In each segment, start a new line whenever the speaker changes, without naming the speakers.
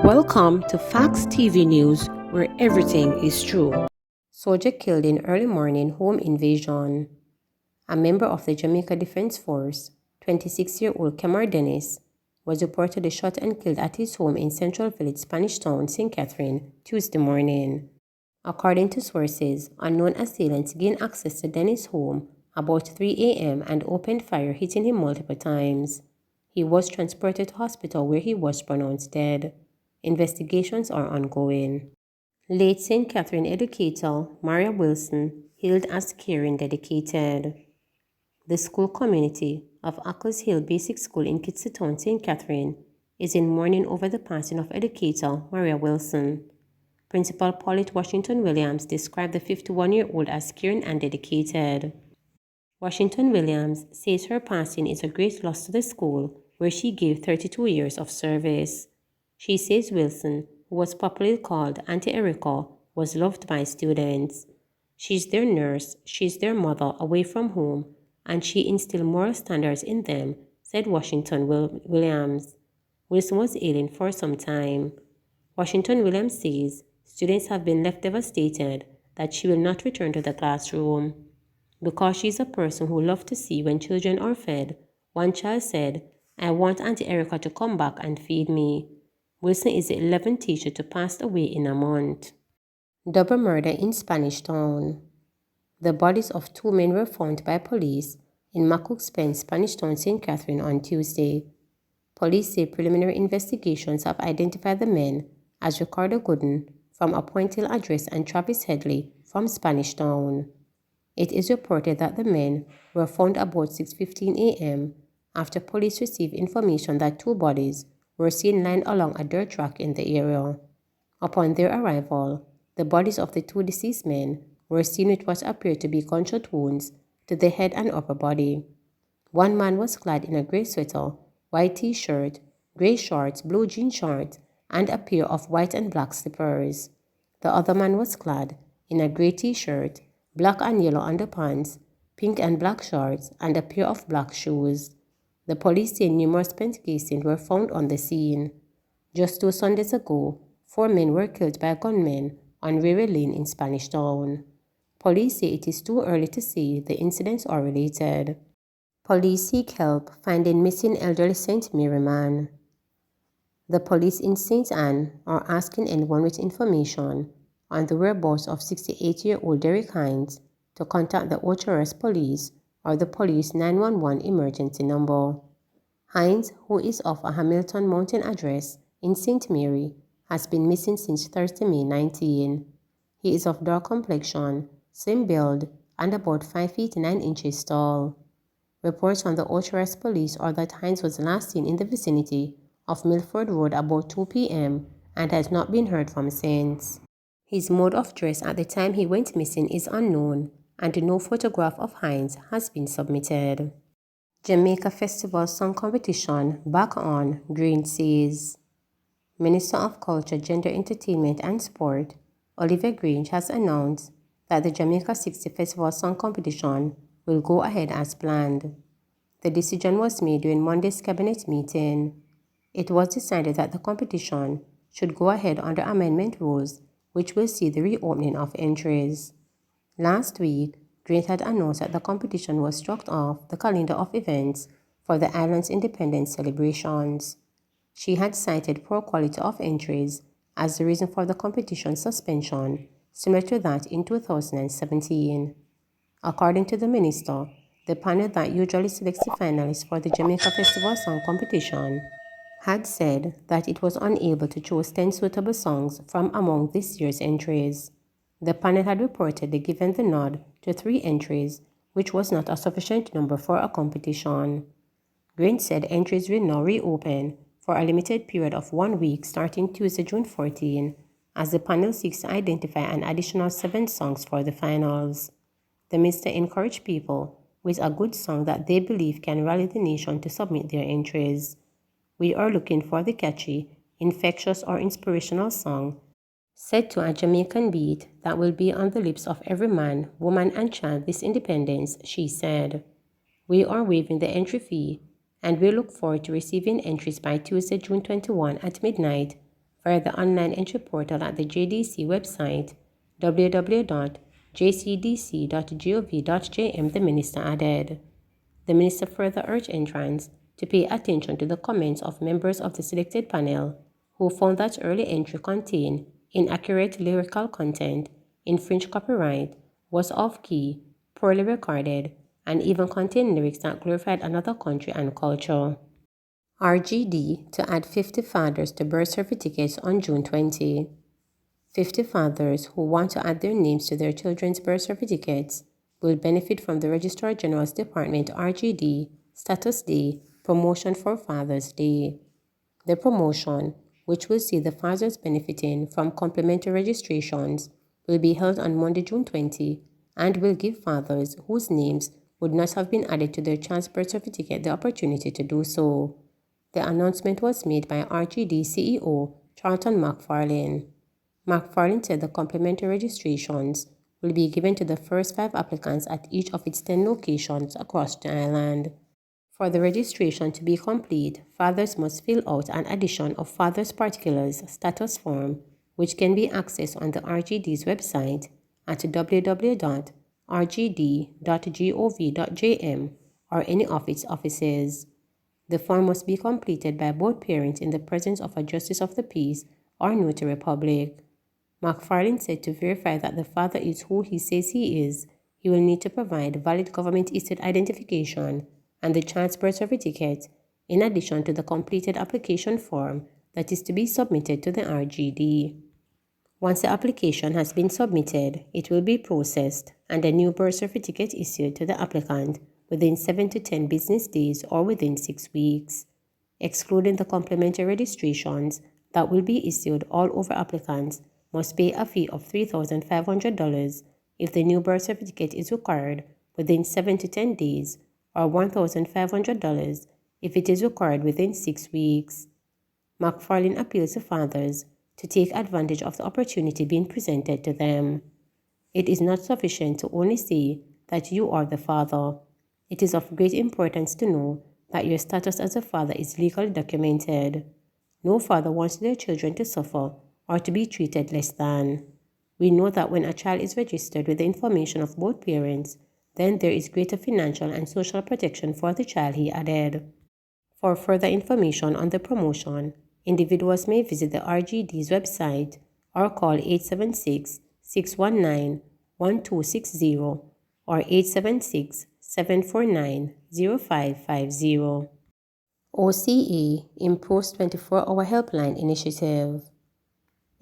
Welcome to Facts TV News, where everything is true. Soldier killed in early morning home invasion. A member of the Jamaica Defense Force, 26-year-old Kemar Dennis, was reportedly shot and killed at his home in Central Village, Spanish Town, St. Catherine, Tuesday morning. According to sources, unknown assailants gained access to Dennis' home about 3 a.m. and opened fire, hitting him multiple times. He was transported to hospital where he was pronounced dead. Investigations are ongoing. Late St. Catherine educator Maria Wilson hailed as caring dedicated. The school community of Ackles Hill Basic School in Kitsiltown, St. Catherine, is in mourning over the passing of educator Maria Wilson. Principal Paulette Washington Williams described the 51-year-old as caring and dedicated. Washington Williams says her passing is a great loss to the school, where she gave 32 years of service. She says Wilson, who was popularly called Auntie Erica, was loved by students. She's their nurse, she's their mother away from home, and she instilled moral standards in them, said Washington Williams. Wilson was ailing for some time. Washington Williams says students have been left devastated that she will not return to the classroom. Because she's a person who loves to see when children are fed, one child said, "I want Auntie Erica to come back and feed me." Wilson is the 11th teacher to pass away in a month. Double murder in Spanish Town. The bodies of two men were found by police in Macook's Pen, Spanish Town, St. Catherine on Tuesday. Police say preliminary investigations have identified the men as Ricardo Gooden from a Point Hill address and Travis Headley from Spanish Town. It is reported that the men were found about 6:15 a.m. after police received information that two bodies were seen lying along a dirt track in the area. Upon their arrival, the bodies of the two deceased men were seen with what appeared to be gunshot wounds to the head and upper body. One man was clad in a gray sweater, white t-shirt, gray shorts, blue jean shorts, and a pair of white and black slippers. The other man was clad in a gray t-shirt, black and yellow underpants, pink and black shorts, and a pair of black shoes. The police say numerous spent casings were found on the scene. Just 2 Sundays ago, 4 men were killed by gunmen on Railway Lane in Spanish Town. Police say it is too early to say the incidents are related. Police seek help finding missing elderly St. Mary man. The police in St. Anne are asking anyone with information on the whereabouts of 68-year-old Derek Hines to contact the HRS police or the police 911 emergency number. Hines, who is of a Hamilton Mountain address in St. Mary, has been missing since Thursday, May 19. He is of dark complexion, slim build, and about 5 feet 9 inches tall. Reports from the HRS police are that Hines was last seen in the vicinity of Milford Road about 2 p.m. and has not been heard from since. His mode of dress at the time he went missing is unknown, and no photograph of Hines has been submitted. Jamaica Festival Song Competition back on, Green says. Minister of Culture, Gender, Entertainment and Sport, Olivia Grange, has announced that the Jamaica 60 Festival Song Competition will go ahead as planned. The decision was made during Monday's cabinet meeting. It was decided that the competition should go ahead under amendment rules, which will see the reopening of entries. Last week, Grant had announced that the competition was struck off the calendar of events for the island's independence celebrations. She had cited poor quality of entries as the reason for the competition suspension, similar to that in 2017. According to the minister, the panel that usually selects the finalists for the Jamaica Festival Song Competition had said that it was unable to choose 10 suitable songs from among this year's entries. The panel had reportedly given the nod to 3 entries, which was not a sufficient number for a competition. Grant said entries will now reopen for a limited period of 1 week starting Tuesday, June 14, as the panel seeks to identify an additional 7 songs for the finals. The minister encouraged people with a good song that they believe can rally the nation to submit their entries. "We are looking for the catchy, infectious or inspirational song set to a Jamaican beat that will be on the lips of every man, woman and child this independence," she said. "We are waiving the entry fee and we look forward to receiving entries by Tuesday, June 21 at midnight via the online entry portal at the JDC website www.jcdc.gov.jm, the minister added. The minister further urged entrants to pay attention to the comments of members of the selected panel who found that early entry contained inaccurate lyrical content, infringed copyright, was off-key, poorly recorded, and even contained lyrics that glorified another country and culture. RGD to add 50 fathers to birth certificates on June 20. 50 fathers who want to add their names to their children's birth certificates will benefit from the Registrar General's Department RGD Status Day Promotion for Father's Day. The promotion, which will see the fathers benefiting from complimentary registrations, will be held on Monday, June 20, and will give fathers whose names would not have been added to their child's birth certificate the opportunity to do so. The announcement was made by RGD CEO Charlton McFarlane. McFarlane said the complimentary registrations will be given to the first 5 applicants at each of its 10 locations across the island. For the registration to be complete, fathers must fill out an addition of Father's Particulars status form, which can be accessed on the RGD's website at www.rgd.gov.jm or any of its offices. The form must be completed by both parents in the presence of a Justice of the Peace or Notary Public. McFarlane said to verify that the father is who he says he is, he will need to provide valid government-issued identification and the child's birth certificate, in addition to the completed application form that is to be submitted to the RGD. Once the application has been submitted, it will be processed and a new birth certificate issued to the applicant within 7 to 10 business days or within 6 weeks. Excluding the complementary registrations that will be issued, all over applicants must pay a fee of $3,500 if the new birth certificate is required within 7 to 10 days or $1,500 if it is required within 6 weeks. McFarlane appeals to fathers to take advantage of the opportunity being presented to them. It is not sufficient to only say that you are the father. It is of great importance to know that your status as a father is legally documented. No father wants their children to suffer or to be treated less than. We know that when a child is registered with the information of both parents, then there is greater financial and social protection for the child, he added. For further information on the promotion, individuals may visit the RGD's website or call 876-619-1260 or 876-749-0550. OCA improves 24-hour helpline initiative.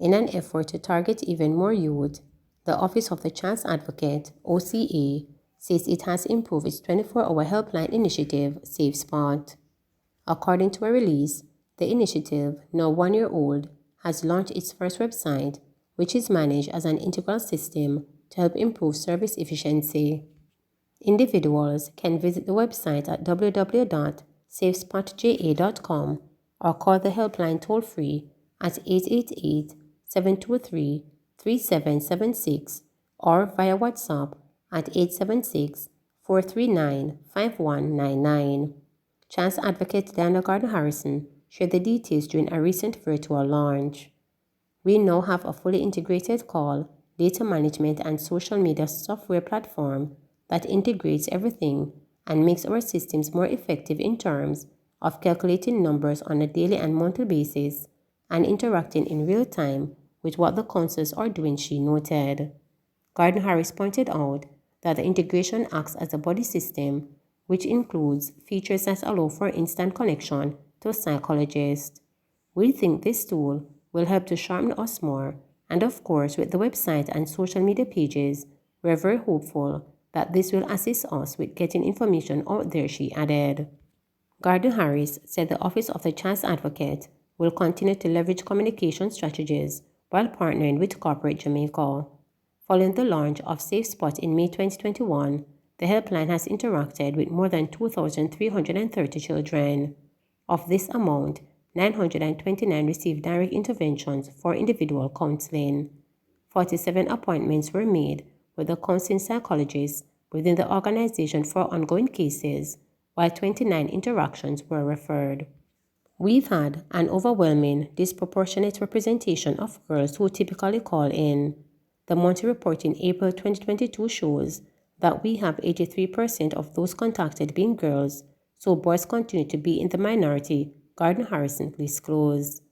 In an effort to target even more youth, the Office of the Child's Advocate, OCA, says it has improved its 24-hour helpline initiative, Safe Spot. According to a release, the initiative, now 1 year old, has launched its first website, which is managed as an integral system to help improve service efficiency. Individuals can visit the website at www.safespotja.com or call the helpline toll-free at 888-723-3776 or via WhatsApp at 876-439-5199. Child's Advocate Diana Gardner-Harrison shared the details during a recent virtual launch. We now have a fully integrated call, data management, and social media software platform that integrates everything and makes our systems more effective in terms of calculating numbers on a daily and monthly basis and interacting in real time with what the councils are doing, she noted. Gardner-Harris pointed out that the integration acts as a body system, which includes features that allow for instant connection to a psychologist. We think this tool will help to sharpen us more, and of course with the website and social media pages, we're very hopeful that this will assist us with getting information out there, she added. Gardner-Harris said the Office of the Child's Advocate will continue to leverage communication strategies while partnering with corporate Jamaica. Following the launch of Safe Spot in May 2021, the helpline has interacted with more than 2,330 children. Of this amount, 929 received direct interventions for individual counseling. 47 appointments were made with the counseling psychologists within the organization for ongoing cases, while 29 interactions were referred. We've had an overwhelming, disproportionate representation of girls who typically call in. The monthly report in April 2022 shows that we have 83% of those contacted being girls, so boys continue to be in the minority, Gardner Harrison disclosed.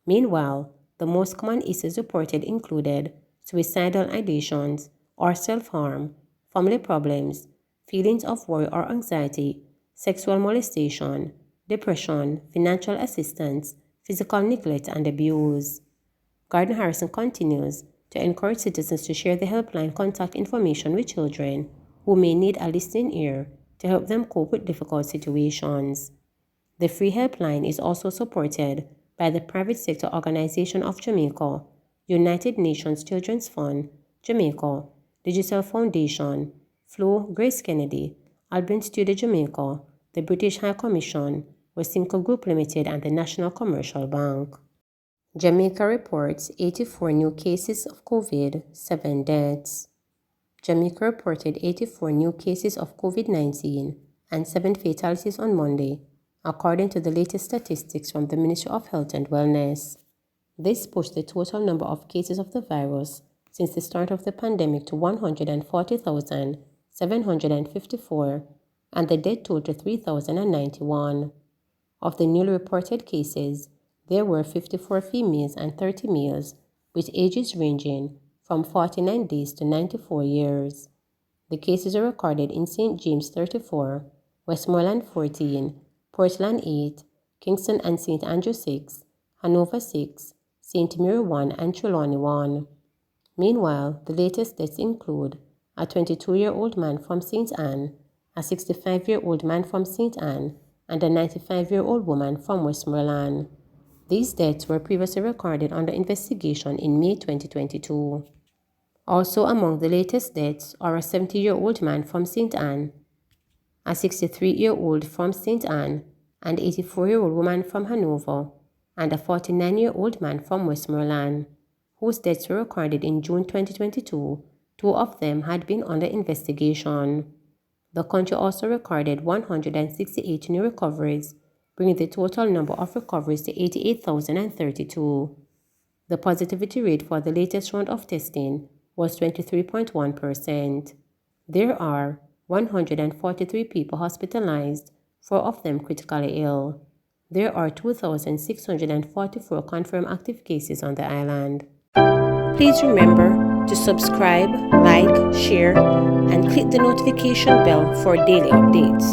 Meanwhile, the most common issues reported included suicidal ideations or self-harm, family problems, feelings of worry or anxiety, sexual molestation, depression, financial assistance, physical neglect, and abuse. Gardner Harrison continues to encourage citizens to share the helpline contact information with children who may need a listening ear to help them cope with difficult situations. The free helpline is also supported by the private sector organization of Jamaica, United Nations Children's Fund, Jamaica, Digital Foundation, Flo Grace Kennedy, Albert Studio Jamaica, the British High Commission, Wesinco Group Limited, and the National Commercial Bank. Jamaica reports 84 new cases of COVID, 7 deaths. Jamaica reported 84 new cases of COVID-19 and 7 fatalities on Monday, according to the latest statistics from the Ministry of Health and Wellness. This pushed the total number of cases of the virus since the start of the pandemic to 140,754 and the death toll to 3,091. Of the newly reported cases, there were 54 females and 30 males, with ages ranging from 49 days to 94 years. The cases are recorded in St. James 34, Westmoreland 14, Portland 8, Kingston and St. Andrew 6, Hanover 6, St. Mary 1, and Trelawney 1. Meanwhile, the latest deaths include a 22-year-old man from St. Anne, a 65-year-old man from St. Anne, and a 95-year-old woman from Westmoreland. These deaths were previously recorded under investigation in May 2022. Also among the latest deaths are a 70-year-old man from St. Anne, a 63-year-old from St. Anne, an 84-year-old woman from Hanover, and a 49-year-old man from Westmoreland, whose deaths were recorded in June 2022. 2 of them had been under investigation. The country also recorded 168 new recoveries, bringing the total number of recoveries to 88,032. The positivity rate for the latest round of testing was 23.1%. There are 143 people hospitalized, 4 of them critically ill. There are 2,644 confirmed active cases on the island. Please remember to subscribe, like, share, and click the notification bell for daily updates.